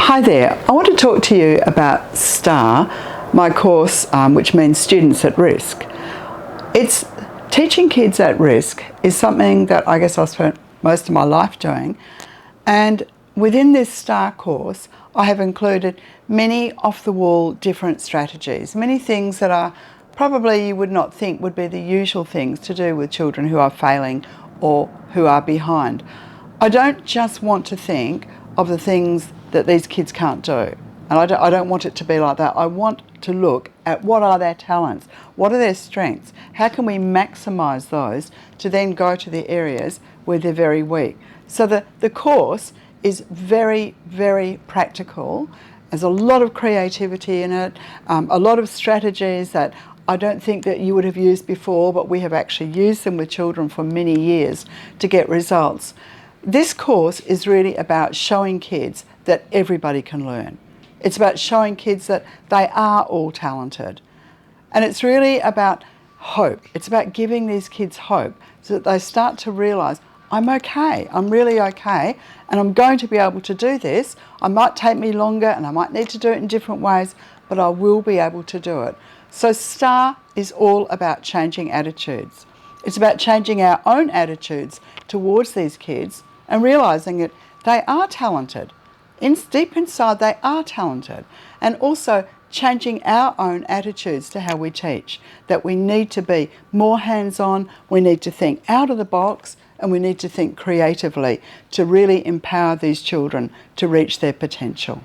Hi there, I want to talk to you about STAR, my course which means Students at Risk. It's teaching kids at risk is something that I guess I've spent most of my life doing, and within this STAR course I have included many off-the-wall different strategies, many things that are probably you would not think would be the usual things to do with children who are failing or who are behind. I don't just want to think of the things that these kids can't do. And I don't want it to be like that. I want to look at what are their talents, what are their strengths, how can we maximise those to then go to the areas where they're very weak. So the course is very, very practical. There's a lot of creativity in it, a lot of strategies that I don't think that you would have used before, but we have actually used them with children for many years to get results. This course is really about showing kids that everybody can learn. It's about showing kids that they are all talented. And it's really about hope. It's about giving these kids hope so that they start to realise, I'm okay, I'm really okay, and I'm going to be able to do this. It might take me longer and I might need to do it in different ways, but I will be able to do it. So STAR is all about changing attitudes. It's about changing our own attitudes towards these kids and realising that they are talented. Deep inside they are talented, and also changing our own attitudes to how we teach, that we need to be more hands-on, we need to think out of the box, and we need to think creatively to really empower these children to reach their potential.